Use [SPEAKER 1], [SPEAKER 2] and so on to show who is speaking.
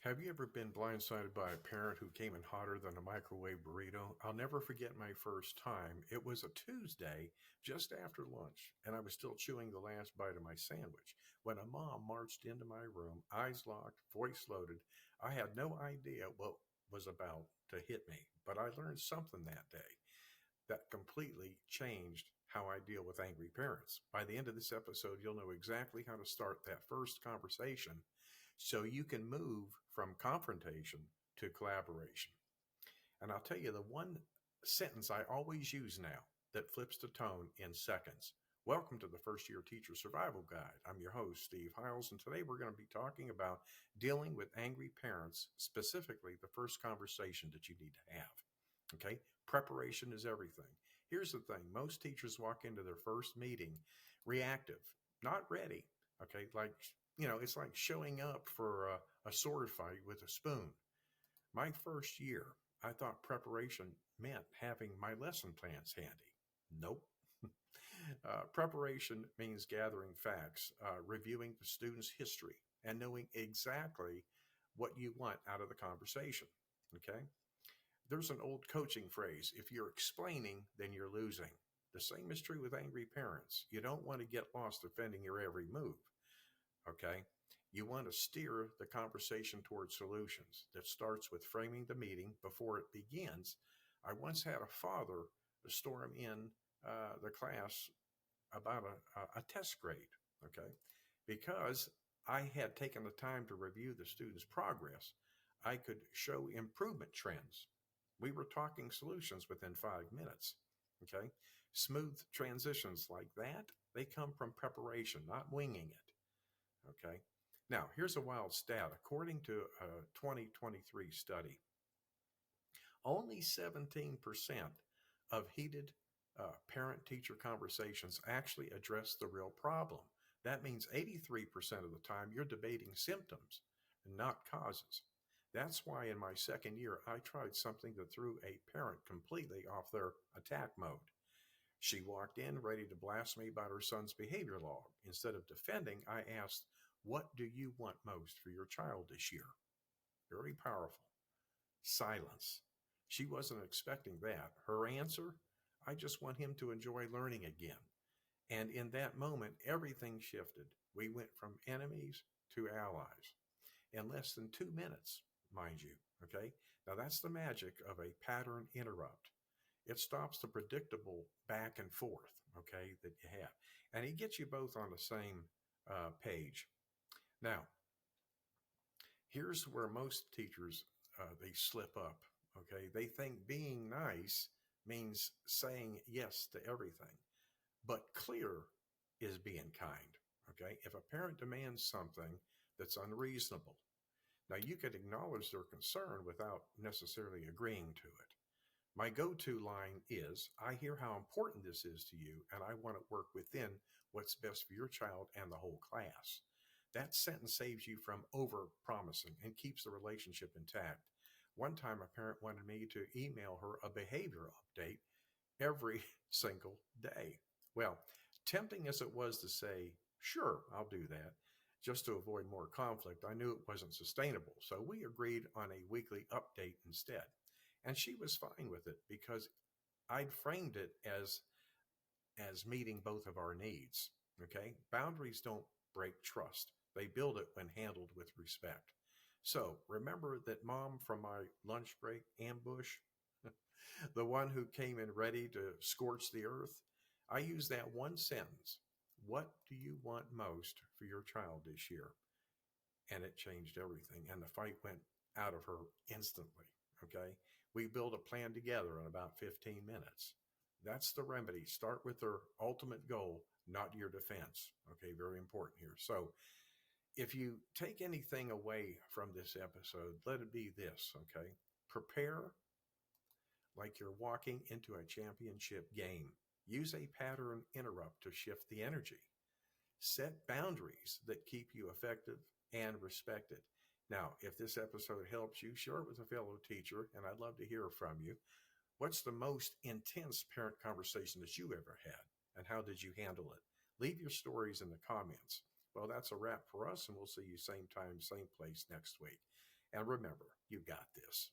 [SPEAKER 1] Have you ever been blindsided by a parent who came in hotter than a microwave burrito? I'll never forget my first time. It was a Tuesday just after lunch, and I was still chewing the last bite of my sandwich when a mom marched into my room, eyes locked, voice loaded. I had no idea what was about to hit me, but I learned something that day that completely changed how I deal with angry parents. By the end of this episode, you'll know exactly how to start that first conversation so you can move from confrontation to collaboration. And I'll tell you the one sentence I always use now that flips the tone in seconds. Welcome to the First Year Teacher Survival Guide. I'm your host, Steve Hiles, and today we're going to be talking about dealing with angry parents, specifically the first conversation that you need to have. Okay, preparation is everything. Here's the thing, most teachers walk into their first meeting reactive, not ready. Okay, like, it's like showing up for a sword fight with a spoon. My first year, I thought preparation meant having my lesson plans handy. Nope. Preparation means gathering facts, reviewing the student's history, and knowing exactly what you want out of the conversation. Okay? There's an old coaching phrase, if you're explaining, then you're losing. The same is true with angry parents. You don't want to get lost defending your every move. Okay? You want to steer the conversation towards solutions. That starts with framing the meeting before it begins. I once had a father storm in the class about a test grade, okay? Because I had taken the time to review the student's progress, I could show improvement trends. We were talking solutions within 5 minutes, okay? Smooth transitions like that, they come from preparation, not winging it, okay? Now, here's a wild stat. According to a 2023 study, only 17% of heated parent teacher conversations actually address the real problem. That means 83% of the time you're debating symptoms and not causes. That's why in my second year, I tried something that threw a parent completely off their attack mode. She walked in ready to blast me about her son's behavior log. Instead of defending, I asked, "What do you want most for your child this year?" Very powerful. Silence. She wasn't expecting that. Her answer, "I just want him to enjoy learning again." And in that moment, everything shifted. We went from enemies to allies in less than 2 minutes, mind you. Okay. Now that's the magic of a pattern interrupt. It stops the predictable back and forth, okay, that you have. And it gets you both on the same page. Now, here's where most teachers they slip up. Okay, they think being nice means saying yes to everything, but clear is being kind. Okay, if a parent demands something that's unreasonable, now you could acknowledge their concern without necessarily agreeing to it. My go-to line is, "I hear how important this is to you, and I want to work within what's best for your child and the whole class." That sentence saves you from over promising and keeps the relationship intact. One time, a parent wanted me to email her a behavior update every single day. Well, tempting as it was to say, "Sure, I'll do that," just to avoid more conflict, I knew it wasn't sustainable. So we agreed on a weekly update instead. And she was fine with it because I'd framed it as meeting both of our needs. Okay? Boundaries don't break trust. They build it when handled with respect. So remember that mom from my lunch break ambush, the one who came in ready to scorch the earth? I use that one sentence. What do you want most for your child this year? And it changed everything. And the fight went out of her instantly. Okay. We build a plan together in about 15 minutes. That's the remedy. Start with their ultimate goal, not your defense. Okay. Very important here. So if you take anything away from this episode, let it be this. Okay. Prepare like you're walking into a championship game. Use a pattern interrupt to shift the energy. Set boundaries that keep you effective and respected. Now, if this episode helps you, share it with a fellow teacher, and I'd love to hear from you. What's the most intense parent conversation that you ever had, and how did you handle it? Leave your stories in the comments. Well, that's a wrap for us, and we'll see you same time, same place next week. And remember, you got this.